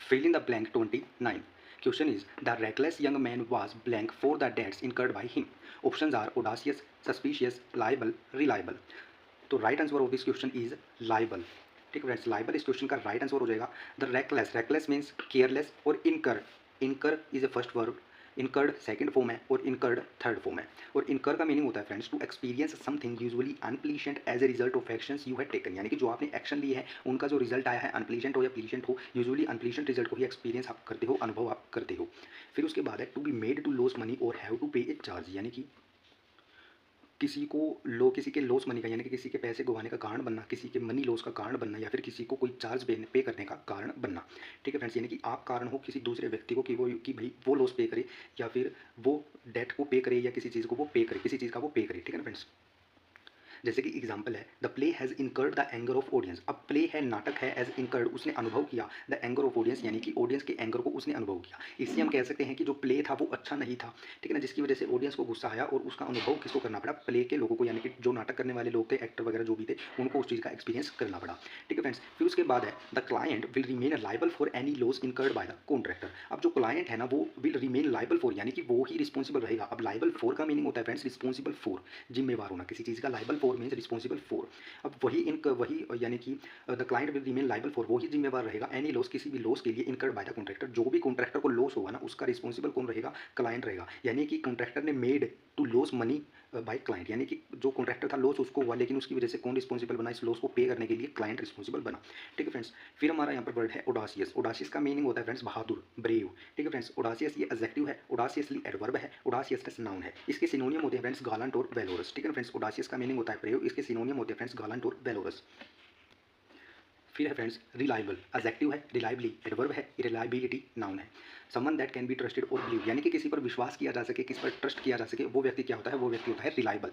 Fill in the blank 29. Question is, the reckless young man was blank for the debts incurred by him. Options are audacious, suspicious, liable, reliable. तो right answer of this question is liable. ठीक है friends, liable इस question का right answer हो जाएगा। The reckless, reckless means careless, और इनकर, इनकर is a first verb, incurred second form है और इनकर्ड थर्ड फॉर्म है। और इनकर का मीनिंग होता है friends to experience something usually unpleasant as a result of actions you have taken, यानी कि जो आपने एक्शन लिए हैं उनका जो रिजल्ट आया है अनप्लीजेंट हो या प्लीजेंट हो, यूजुअली अनप्लीजेंट रिजल्ट को ही एक्सपीरियंस आप करते हो, अनुभव आप करते हो। फिर उसके बाद है to be made to loss money और have to pay a charge, यानी कि किसी को किसी के लॉस मनी का, यानी कि किसी के पैसे गंवाने का कारण बनना, किसी के मनी लॉस का कारण बनना, या फिर किसी को कोई चार्ज पे करने का कारण बनना। ठीक है फ्रेंड्स, यानी कि आप कारण हो किसी दूसरे व्यक्ति को कि भाई वो लॉस पे करे, या फिर वो डेट को पे करे, या किसी चीज़ को वो पे करे, किसी चीज़ का वो पे करे। ठीक है ना फ्रेंड्स, जैसे कि एग्जाम्पल है the play has incurred the anger of audience. अब प्ले है, नाटक है, एज इनकर्ड उसने अनुभव किया, द एंगर ऑफ ऑडियंस यानी कि ऑडियंस के एंगर को उसने अनुभव किया। इससे हम कह सकते हैं कि जो प्ले था वो अच्छा नहीं था। ठीक है ना, जिसकी वजह से ऑडियंस को गुस्सा आया और उसका अनुभव किसको करना पड़ा, प्ले के लोगों को, यानी कि जो नाटक करने वाले लोग थे, एक्टर वगैरह जो भी थे, उनको उस चीज़ का एक्सपीरियंस करना पड़ा। ठीक है फ्रेंड्स, फिर उसके बाद है the client will remain liable for any loss incurred by the contractor. अब जो क्लाइंट है ना वो विल रिमेन लाइबल फॉर, यानी कि वो ही रिस्पॉन्सिबल रहेगा। अब लाइबल फॉर का मीनिंग होता है फ्रेंड्स रिस्पॉन्सिबल फॉर, जिम्मेवार होना किसी चीज़ का। Liable for means responsible for. अब वही यानी कि the client will remain liable for, वो ही जिम्मेवार रहेगा एनी लॉस, किसी भी लॉस के लिए इनकर्ड बाय द कॉन्ट्रैक्टर। जो भी कॉन्ट्रैक्टर को लॉस होगा ना उसका रिस्पॉन्सिबल कौन रहेगा, क्लाइंट रहेगा। यानी कि कॉन्ट्रैक्टर ने made to loss money by client, यानी कि जो कॉन्ट्रैक्टर था लॉस उसको हुआ, लेकिन उसकी वजह से कौन रिस्पॉन्सिबल बना, इस लॉस को पे करने के लिए क्लाइंट रिस्पॉन्सिबल बना। ठीक है फ्रेंड्स, फिर हमारा यहाँ पर वर्ड है ओडासियस। ओडासियस का मीनिंग होता है फ्रेंड्स बहादुर, ब्रेव। ठीक है फ्रेंड्स, ओडासियस ये एडजेक्टिव है, ओडासियसली एडवर्ब है, ओडासियसनेस नाउन है। इसके सिनोनियम होते हैं फ्रेंड्स गालंट और वेलोरस। ठीक है फ्रेंड्स, ओडासियस का मीनिंग होता है ब्रेव, इसके सिनोनियम होते हैं फ्रेंड्स गालंट और वेलोरस। फिर है फ्रेंड्स रिलायबल, एडजेक्टिव है, रिलायबली एडवर्ब है, रिलायबिलिटी नाउन है। Someone that can be trusted और बिलीव, यानी कि किसी पर विश्वास किया जा सके, किस पर ट्रस्ट किया जा सके, वो व्यक्ति क्या होता है, वो व्यक्ति होता है रिलायबल।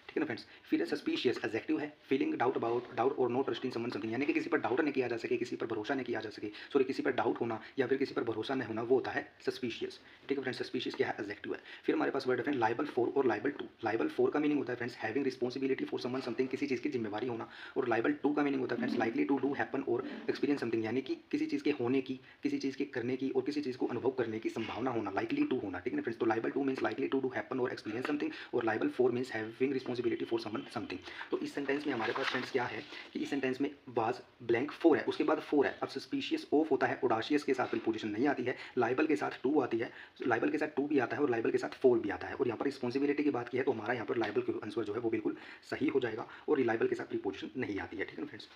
ठीक है ना फ्रेंड्स, फिर है सस्पिशियस, एडजेक्टिव है, फीलिंग डाउट अबाउट डाउट और no trust in someone something, यानी कि किसी पर डाउट नहीं किया जा सके, किसी पर भरोसा नहीं किया जा सके, सॉरी किसी पर डाउट होना या फिर किसी पर भरोसा नहीं होना, वो होता है सस्पिशियस। ठीक है फ्रेंड्स, सस्पिशियस क्या है, एडजेक्टिव है। फिर हमारे पास वर्ड है फ्रेंड लाइबल फॉर और लाइबल टू। लाइबल फॉर का मीनिंग होता है friends having responsibility for someone something, किसी चीज़ की जिम्मेवारी होना, और लाइबल टू का मीनिंग होता है friends likely to do happen और एक्सपीरियंस समथिंग, यानी कि किसी चीज़ के होने की, किसी चीज़ के करने की और किसी चीज़ को अनुभव करने की संभावना होना, लाइकली टू होना। ठीक है ना फ्रेंड्स, तो liable to means likely to do happen और एक्सपीरियंस समथिंग, और liable for means having responsibility for someone something. तो इस सेंटेंस में हमारे पास फ्रेंड्स क्या है कि इस सेंटेंस में वाज ब्लैंक फोर है, उसके बाद फोर है। अब सस्पिशियस ऑफ होता है, ओडाशियस के साथ प्रीपोजिशन नहीं आती है, लाइबल के साथ टू आती है, लाइबल के साथ टू भी आता है और लाइबल के साथ फोर भी आता है। और यहाँ पर रिस्पॉन्सिबिलिटी की बात की है तो हमारा यहाँ पर लाइबल का आंसर जो है वो बिल्कुल सही हो जाएगा, और रिलायबल के साथ प्रीपोजिशन नहीं आती है। ठीक है ना फ्रेंड्स।